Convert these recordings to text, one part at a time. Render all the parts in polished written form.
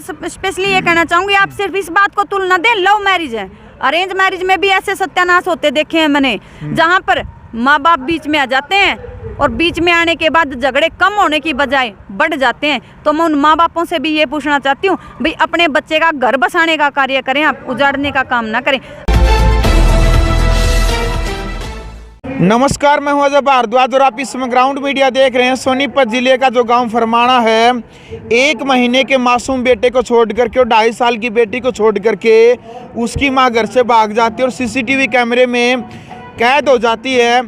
मैं स्पेशली ये कहना चाहूँगी, आप सिर्फ इस बात को तुलना दें, लव मैरिज है, अरेंज मैरिज में भी ऐसे सत्यानाश होते देखे हैं मैंने, जहाँ पर माँ बाप बीच में आ जाते हैं और बीच में आने के बाद झगड़े कम होने की बजाय बढ़ जाते हैं। तो मैं उन माँ बापों से भी ये पूछना चाहती हूँ, भाई अपने बच्चे का घर बसाने का कार्य करें, आप उजाड़ने का काम ना करें। नमस्कार, मैं हूं अजय भारद्वाज और आप इस समय ग्राउंड मीडिया देख रहे हैं। सोनीपत जिले का जो गांव फरमाना है, 1 महीने के मासूम बेटे को छोड़ करके और 2.5 साल की बेटी को छोड़ करके उसकी मां घर से भाग जाती है और सीसीटीवी कैमरे में कैद हो जाती है।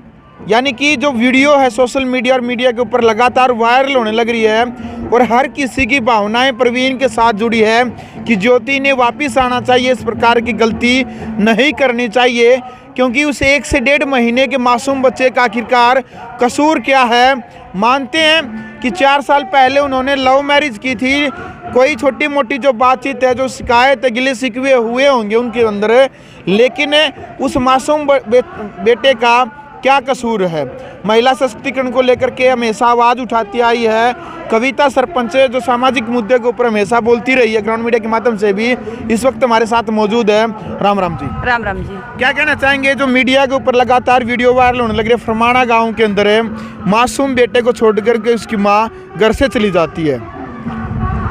यानी कि जो वीडियो है सोशल मीडिया और मीडिया के ऊपर लगातार वायरल होने लग रही है और हर किसी की भावनाएं प्रवीण के साथ जुड़ी है कि ज्योति ने वापस आना चाहिए, इस प्रकार की गलती नहीं करनी चाहिए, क्योंकि उस 1 से 1.5 महीने के मासूम बच्चे का आखिरकार कसूर क्या है। मानते हैं कि 4 साल पहले उन्होंने लव मैरिज की थी, कोई छोटी मोटी जो बातचीत है, जो शिकायत है, गिले शिकवे हुए होंगे उनके अंदर, लेकिन उस मासूम बेटे का क्या कसूर है। महिला सशक्तिकरण को लेकर के हमेशा आवाज़ उठाती आई है कविता सरपंच, जो सामाजिक मुद्दे के ऊपर हमेशा बोलती रही है ग्राउंड मीडिया के माध्यम से भी, इस वक्त हमारे साथ मौजूद है। राम राम जी। राम राम जी। क्या कहना चाहेंगे, जो मीडिया के ऊपर लगातार वीडियो वायरल होने लग रही है, फरमाना गाँव के अंदर है, मासूम बेटे को छोड़ करके उसकी माँ घर से चली जाती है।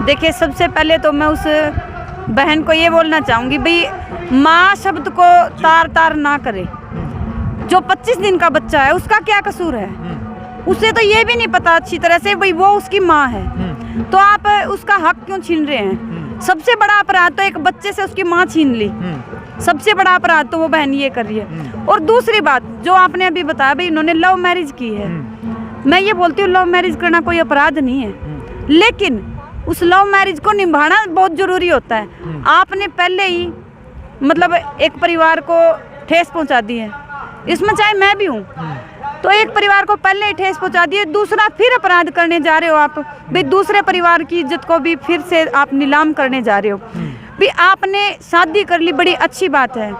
देखिए, सबसे पहले तो मैं उस बहन को ये बोलना चाहूँगी, भाई माँ शब्द को तार तार ना करे। जो 25 दिन का बच्चा है उसका क्या कसूर है, उसे तो ये भी नहीं पता अच्छी तरह से भाई वो उसकी माँ है, तो आप उसका हक क्यों छीन रहे हैं। सबसे बड़ा अपराध तो एक बच्चे से उसकी माँ छीन ली, सबसे बड़ा अपराध तो वो बहन ये कर रही है। और दूसरी बात जो आपने अभी बताया, भाई इन्होंने लव मैरिज की है, मैं ये बोलती हूँ लव मैरिज करना कोई अपराध नहीं है, लेकिन उस लव मैरिज को निभाना बहुत जरूरी होता है। आपने पहले ही मतलब एक परिवार को ठेस पहुँचा दी है, इसमें चाहे मैं भी हूँ, तो एक परिवार को पहले ही ठेस पहुंचा दिए, दूसरा फिर अपराध करने जा रहे हो आप, भाई दूसरे परिवार की इज्जत को भी फिर से आप नीलाम करने जा रहे हो। भाई आपने शादी कर ली, बड़ी अच्छी बात है,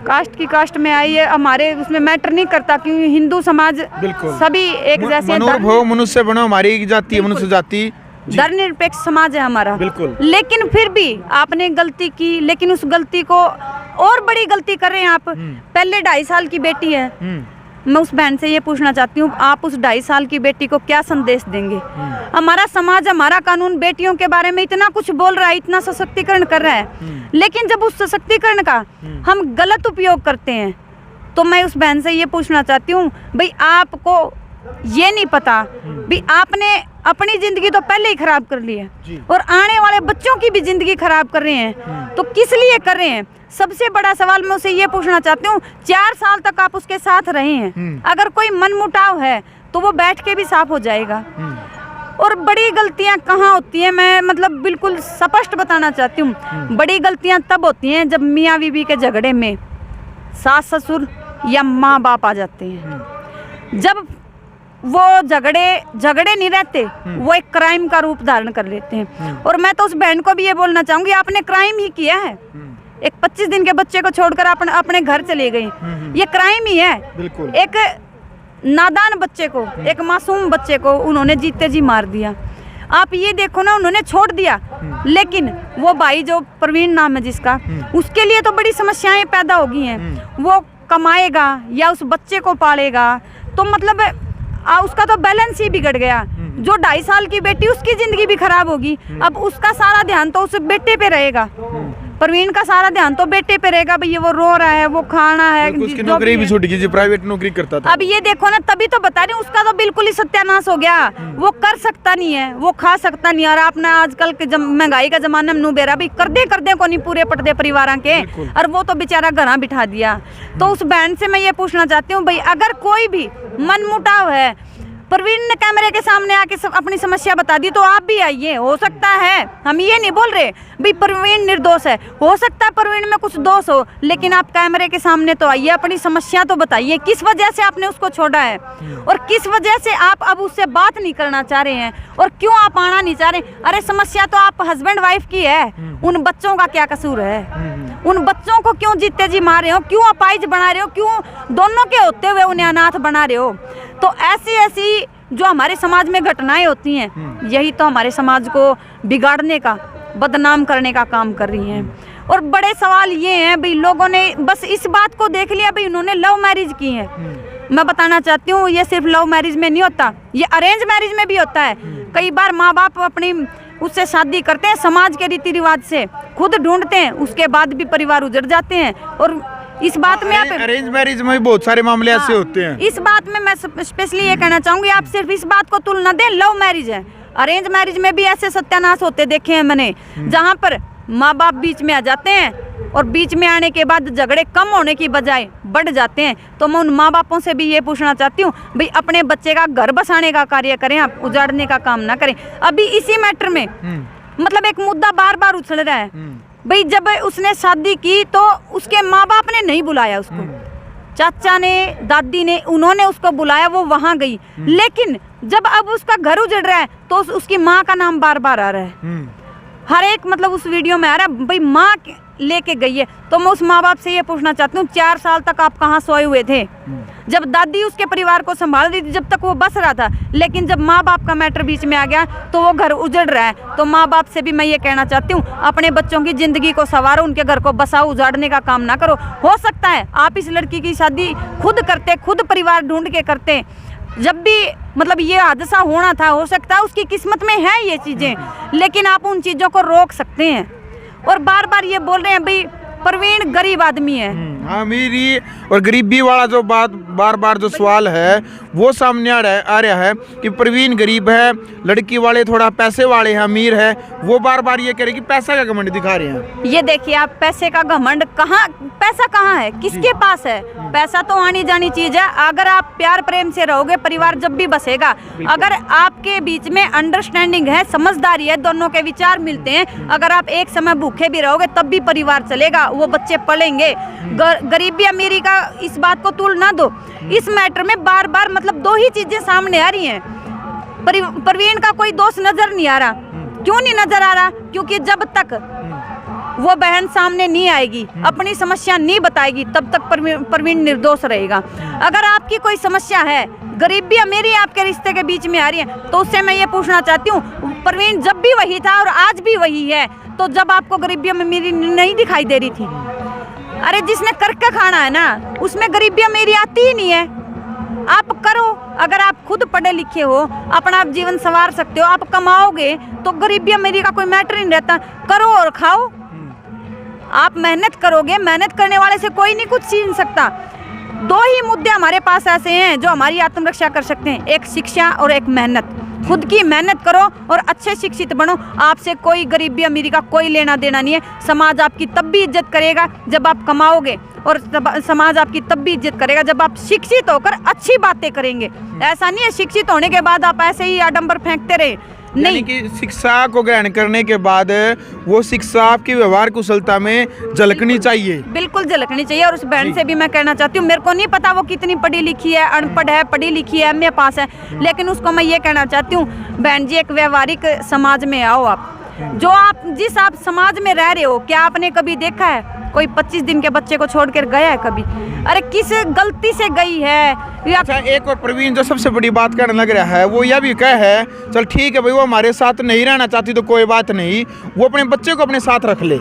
कास्ट की कास्ट में आई है, हमारे उसमें मैटर नहीं करता, क्योंकि हिंदू समाज सभी एक जैसे, मनुष्य बनो, हमारी जाति है मनुष्य जाति, धर्मनिरपेक्ष समाज है हमारा। लेकिन फिर भी आपने गलती की, लेकिन उस गलती को और बड़ी गलती कर रहे हैं आप। पहले 2.5 साल की बेटी है, मैं उस बहन से ये पूछना चाहती हूँ, आप उस 2.5 साल की बेटी को क्या संदेश देंगे। हमारा समाज, हमारा कानून बेटियों के बारे में इतना कुछ बोल रहा है, इतना सशक्तिकरण कर रहा है, लेकिन जब उस सशक्तिकरण का हम गलत उपयोग करते हैं, तो मैं उस बहन से ये पूछना चाहती हूँ, भाई आपको ये नहीं पता, भी आपने अपनी जिंदगी तो पहले ही खराब कर ली है और आने वाले बच्चों की भी जिंदगी खराब कर रहे हैं, तो किस लिए कर रहे हैं। सबसे बड़ा सवाल मैं उसे ये पूछना चाहती हूँ, 4 साल तक आप उसके साथ रहे हैं, अगर कोई मनमुटाव है तो वो बैठ के भी साफ हो जाएगा। और बड़ी गलतियाँ कहाँ होती हैं, मैं मतलब बिल्कुल स्पष्ट बताना चाहती हूँ, बड़ी गलतियाँ तब होती हैं जब मियाँ बीवी के झगड़े में सास ससुर या माँ बाप आ जाते हैं। जब वो झगड़े नहीं रहते, वो एक क्राइम का रूप धारण कर लेते हैं। और मैं तो उस बहन को भी ये बोलना चाहूँगी, आपने क्राइम ही किया है, एक 25 दिन के बच्चे को छोड़कर अपने घर चले गई, ये क्राइम ही है। एक नादान बच्चे को, एक मासूम बच्चे को उन्होंने जीते जी मार दिया। आप ये देखो ना, उन्होंने छोड़ दिया, लेकिन वो भाई जो प्रवीण नाम है जिसका, उसके लिए तो बड़ी समस्याएं पैदा हो गई हैं। वो कमाएगा या उस बच्चे को पालेगा, तो मतलब उसका तो बैलेंस ही बिगड़ गया। जो 2.5 साल की बेटी, उसकी जिंदगी भी खराब होगी। अब उसका सारा ध्यान तो उस बेटे पे रहेगा, प्रवीण का सारा ध्यान तो बेटे पे रहेगा, भैया वो रो रहा है, वो खाना है, उसकी नौकरी भी छूट गई, प्राइवेट नौकरी करता था। अब ये देखो ना, तभी तो बता रही हूँ, उसका तो बिल्कुल ही सत्यानाश हो गया, वो कर सकता नहीं है, वो खा सकता नहीं है। और आपने आजकल के महंगाई का जमाना में बेरा भी कर दे को नहीं पूरे पटदे परिवार के, और वो तो बेचारा घर बिठा दिया। तो उस बहन से मैं ये पूछना चाहती हूँ, भाई अगर कोई भी मनमुटाव है, प्रवीण ने कैमरे के सामने आके अपनी समस्या बता दी, तो आप भी आइए। हो सकता है, हम ये नहीं बोल रहे भाई प्रवीण निर्दोष है, हो सकता है प्रवीण में कुछ दोष हो, लेकिन आप कैमरे के सामने तो आइए, अपनी समस्या तो बताइए, किस वजह से आपने उसको छोड़ा है और किस वजह से आप अब उससे बात नहीं करना चाह रहे हैं, और क्यों आप आना नहीं चाह रहे। अरे समस्या तो आप हस्बैंड वाइफ की है, उन बच्चों का क्या कसूर है, उन बच्चों को क्यों जीते जी मार रहे हो, क्यों अपाहिज बना रहे हो, क्यों दोनों के होते हुए उन्हें अनाथ बना रहे हो। तो ऐसी जो हमारे समाज में घटनाएं होती हैं, यही तो हमारे समाज को बिगाड़ने का बदनाम करने का काम कर रही हैं। और बड़े सवाल ये हैं भाई, लोगों ने बस इस बात को देख लिया भाई उन्होंने लव मैरिज की है। मैं बताना चाहती हूँ ये सिर्फ लव मैरिज में नहीं होता, ये अरेंज मैरिज में भी होता है। कई बार माँ बाप अपनी उससे शादी करते हैं, समाज के रीति रिवाज से खुद ढूंढते हैं, उसके बाद भी परिवार उजड़ जाते हैं। और इस बात में आप अरेंज मैरिज में भी बहुत सारे मामले ऐसे होते हैं। इस बात में मैं स्पेशली ये कहना चाहूंगी, आप सिर्फ इस बात को तुलना दें, लव मैरिज है, अरेंज मैरिज में भी ऐसे सत्यानाश होते देखे हैं मैंने, जहाँ पर माँ बाप बीच में आ जाते हैं और बीच में आने के बाद झगड़े कम होने की बजाय बढ़ जाते हैं। तो मैं उन माँ बापों से भी ये पूछना चाहती हूँ भाई अपने बच्चे का घर बसाने का कार्य करें, आप उजाड़ने का काम ना करें। अभी इसी मैटर में मतलब एक मुद्दा बार बार उछल रहा है भाई, जब उसने शादी की तो उसके माँ बाप ने नहीं बुलाया उसको, चाचा ने दादी ने उन्होंने उसको बुलाया, वो वहां गई। लेकिन जब अब उसका घर उजड़ रहा है तो उसकी माँ का नाम बार बार आ रहा है, हर एक मतलब उस वीडियो में आ रहा है भाई माँ लेके गई है। तो मैं उस माँ बाप से ये पूछना चाहती हूँ 4 साल तक आप कहाँ सोए हुए थे, जब दादी उसके परिवार को संभाल रही थी, जब तक वो बस रहा था। लेकिन जब माँ बाप का मैटर बीच में आ गया तो वो घर उजड़ रहा है। तो माँ बाप से भी मैं ये कहना चाहती हूँ अपने बच्चों की जिंदगी को संवारो, उनके घर को बसाओ, उजाड़ने का काम ना करो। हो सकता है आप इस लड़की की शादी खुद करते, खुद परिवार ढूंढ के करते, जब भी मतलब ये हादसा होना था, हो सकता है उसकी किस्मत में है ये चीज़ें, लेकिन आप उन चीज़ों को रोक सकते हैं। और बार बार ये बोल रहे हैं भाई प्रवीण गरीब आदमी है। अमीरी और गरीबी वाला जो बार बार जो सवाल है वो सामने आ रहा है कि प्रवीण गरीब है, लड़की वाले थोड़ा पैसे वाले हैं, अमीर है। वो बार बार ये कह रहे कि पैसा का घमंड दिखा रहे हैं। ये देखिए आप, पैसे का घमंड कहाँ, पैसा कहाँ है, किसके पास है? पैसा तो आनी जानी चीज है। अगर आप प्यार प्रेम से रहोगे, परिवार जब भी बसेगा। अगर आपके बीच में अंडरस्टैंडिंग है, समझदारी है, दोनों के विचार मिलते हैं, अगर आप एक समय भूखे भी रहोगे तब भी परिवार चलेगा, वो बच्चे पलेंगे। गरीबी अमीरी का इस बात को तुल ना दो। इस मैटर में बार बार मतलब 2 ही चीजें सामने आ रही हैं। प्रवीण का कोई दोष नजर नहीं आ रहा। क्यों नहीं नजर आ रहा? क्योंकि जब तक वो बहन सामने नहीं आएगी, अपनी समस्या नहीं बताएगी, तब तक प्रवीण निर्दोष रहेगा। अगर आपकी कोई समस्या है, गरीबी अमीरी आपके रिश्ते के बीच में आ रही है, तो उससे मैं ये पूछना चाहती हूँ, प्रवीण जब भी वही था और आज भी वही है, तो जब आपको गरीबी अमीरी नहीं दिखाई दे रही थी, अरे जिसने करके खाना है ना, उसमें गरीबी अमीरी आती ही नहीं है। आप करो, अगर आप खुद पढ़े लिखे हो, अपना आप जीवन संवार सकते हो, आप कमाओगे, तो गरीबी अमीरी का कोई मैटर नहीं रहता। करो और खाओ। आप मेहनत करोगे, मेहनत करने वाले से कोई नहीं कुछ छीन सकता। 2 ही मुद्दे हमारे पास ऐसे हैं जो हमारी आत्मरक्षा कर सकते हैं, एक शिक्षा और एक मेहनत। खुद की मेहनत करो और अच्छे शिक्षित बनो। आपसे कोई गरीबी अमीरी का कोई लेना देना नहीं है। समाज आपकी तब भी इज्जत करेगा जब आप कमाओगे, और समाज आपकी तब भी इज्जत करेगा जब आप शिक्षित होकर अच्छी बातें करेंगे। ऐसा नहीं है शिक्षित होने के बाद आप ऐसे ही आडंबर फेंकते रहे, नहीं। कि शिक्षा को ग्रहण करने के बाद वो शिक्षा आपकी व्यवहार कुशलता में झलकनी चाहिए, बिल्कुल झलकनी चाहिए। और उस बहन से भी मैं कहना चाहती हूँ, मेरे को नहीं पता वो कितनी पढ़ी लिखी है, अनपढ़ है, पढ़ी लिखी है, MA पास है, लेकिन उसको मैं ये कहना चाहती हूँ, बहन जी एक व्यवहारिक समाज में आओ। आप जो आप जिस आप समाज में रह रहे हो, क्या आपने कभी देखा है कोई 25 दिन के बच्चे को छोड़कर गया है कभी? अरे किस गलती से गई है? अच्छा, एक और प्रवीण जो सबसे बड़ी बात करने लग रहा है, वो यह भी कह है, चल ठीक है भाई, वो हमारे साथ नहीं रहना चाहती तो कोई बात नहीं, वो अपने बच्चे को अपने साथ रख ले।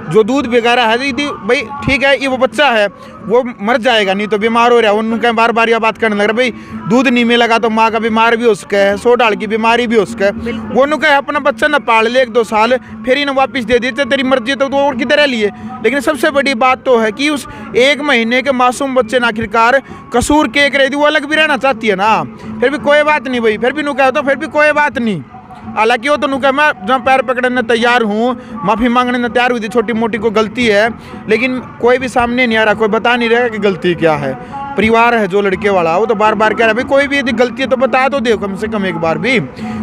जो दूध वगैरह है दीदी भाई ठीक है, ये वो बच्चा है, वो मर जाएगा, नहीं तो बीमार हो रहा है। उनका बार बार यह बात करने लग रहा भाई दूध नहीं मिलेगा तो माँ का बीमार भी हो सके है, 100 डाल की बीमारी भी हो सके। वो उनका अपना बच्चा न पाल ले 1-2 साल, फिर इन्हें वापस दे देते, तेरी मर्जी तो और किधर लिए। लेकिन सबसे बड़ी बात तो है कि उस 1 महीने के मासूम बच्चे ने आखिरकार कसूर के रही थी, वो अलग भी रहना चाहती है ना, फिर भी कोई बात नहीं भाई, फिर भी नुका तो फिर भी कोई बात नहीं। हालांकि वो तो नुका मैं जहाँ पैर पकड़ने तैयार हूँ, माफ़ी मांगने में तैयार हुई थी, छोटी मोटी को गलती है, लेकिन कोई भी सामने नहीं आ रहा, कोई बता नहीं रहा कि गलती क्या है। परिवार है जो लड़के वाला, वो तो बार बार कह रहा है भाई कोई भी यदि गलती है तो बता तो दे कम से कम एक बार भी।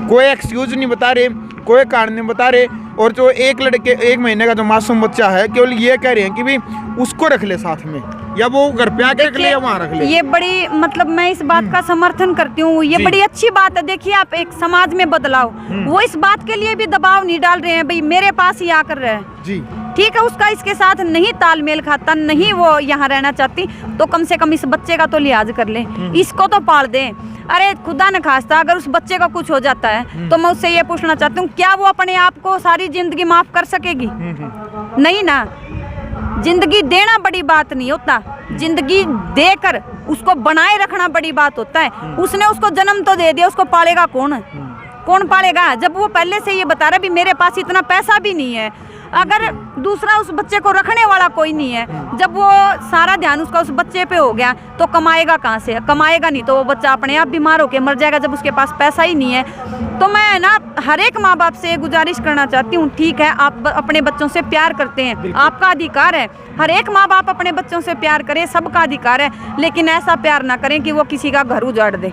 कोई एक्सक्यूज नहीं बता रहे, कोई कारण नहीं बता रहे। और जो 1 महीने का जो मासूम बच्चा है, केवल ये कह रहे हैं कि भाई उसको रख ले साथ में, या वो घर पे आके रख ले या वहाँ रख ले। ये बड़ी मतलब मैं इस बात का समर्थन करती हूँ, ये बड़ी अच्छी बात है। देखिए आप एक समाज में बदलाव, वो इस बात के लिए भी दबाव नहीं डाल रहे हैं भाई मेरे पास ही आकर रहे जी, ठीक है, उसका इसके साथ नहीं तालमेल खाता, नहीं वो यहाँ रहना चाहती, तो कम से कम इस बच्चे का तो लिहाज कर ले, इसको तो पाल दे। अरे खुदा न खास्ता अगर उस बच्चे का कुछ हो जाता है तो मैं उससे ये पूछना चाहती हूँ, क्या वो अपने आप को सारी जिंदगी माफ कर सकेगी? नहीं ना। जिंदगी देना बड़ी बात नहीं होता, जिंदगी देकर उसको बनाए रखना बड़ी बात होता है। उसने उसको जन्म तो दे दिया, उसको पालेगा कौन? कौन पालेगा? जब वो पहले से ये बता रहा भी मेरे पास इतना पैसा भी नहीं है, अगर दूसरा उस बच्चे को रखने वाला कोई नहीं है, जब वो सारा ध्यान उसका उस बच्चे पे हो गया तो कमाएगा कहाँ से? कमाएगा नहीं तो वो बच्चा अपने आप बीमार होकर मर जाएगा जब उसके पास पैसा ही नहीं है। तो मैं ना हर एक माँ बाप से गुजारिश करना चाहती हूँ, ठीक है आप अपने बच्चों से प्यार करते हैं, आपका अधिकार है, हर एक माँ बाप अपने बच्चों से प्यार करे, सबका अधिकार है, लेकिन ऐसा प्यार ना करें कि वो किसी का घर उजाड़ दे।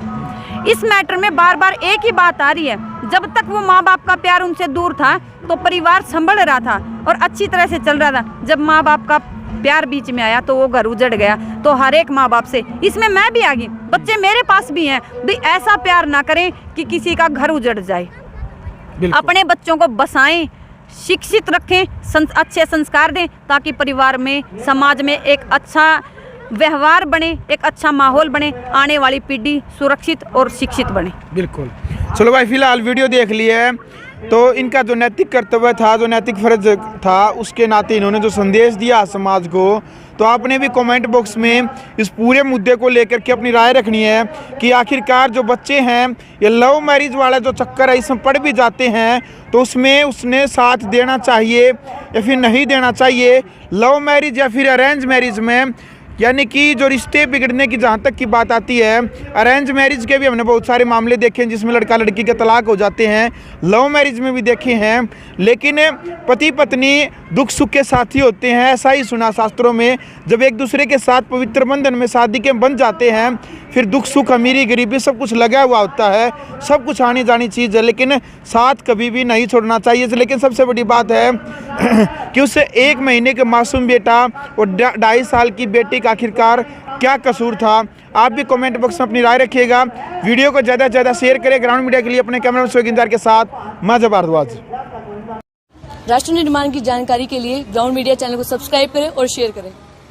इस मैटर में बार बार एक ही बात आ रही है, जब तक वो माँ बाप का प्यार उनसे दूर था तो परिवार संभल रहा था और अच्छी तरह से चल रहा था। जब माँ बाप का प्यार बीच में आया तो वो घर उजड़ गया। तो हर एक माँ बाप से, इसमें मैं भी आ गई, बच्चे मेरे पास भी हैं, भी ऐसा प्यार ना करें कि किसी का घर उजड़ जाए। अपने बच्चों को बसाएं, शिक्षित रखें, अच्छे संस्कार दें, ताकि परिवार में, समाज में एक अच्छा व्यवहार बने, एक अच्छा माहौल बने, आने वाली पीढ़ी सुरक्षित और शिक्षित बने। बिल्कुल। चलो भाई, फिलहाल वीडियो देख लिया है, तो इनका जो नैतिक कर्तव्य था, जो नैतिक फर्ज था, उसके नाते इन्होंने जो संदेश दिया समाज को, तो आपने भी कमेंट बॉक्स में इस पूरे मुद्दे को लेकर के अपनी राय रखनी है कि आखिरकार जो बच्चे हैं ये लव मैरिज वाला जो चक्कर है इसमें पड़ भी जाते हैं तो उसमें उसने साथ देना चाहिए या फिर नहीं देना चाहिए। लव मैरिज या फिर अरेंज मैरिज में, यानी कि जो रिश्ते बिगड़ने की जहाँ तक की बात आती है, अरेंज मैरिज के भी हमने बहुत सारे मामले देखे हैं जिसमें लड़का लड़की के तलाक हो जाते हैं, लव मैरिज में भी देखे हैं, लेकिन पति पत्नी दुख सुख के साथी होते हैं। ऐसा ही सुना शास्त्रों में, जब एक दूसरे के साथ पवित्र बंधन में शादी के बन जाते हैं, फिर दुख सुख अमीरी गरीबी सब कुछ लगा हुआ होता है, सब कुछ आनी जानी चीज़ है, लेकिन साथ कभी भी नहीं छोड़ना चाहिए। लेकिन सबसे बड़ी बात है कि उससे 1 महीने के मासूम बेटा और 2.5 साल की बेटी का आखिरकार क्या कसूर था? आप भी कमेंट बॉक्स में अपनी राय रखिएगा। वीडियो को ज़्यादा से ज़्यादा शेयर करें। ग्राउंड मीडिया के लिए अपने कैमरा सोगिंदार के साथ मैं भारद्वाज। राष्ट्र निर्माण की जानकारी के लिए ग्राउंड मीडिया चैनल को सब्सक्राइब करें और शेयर करें।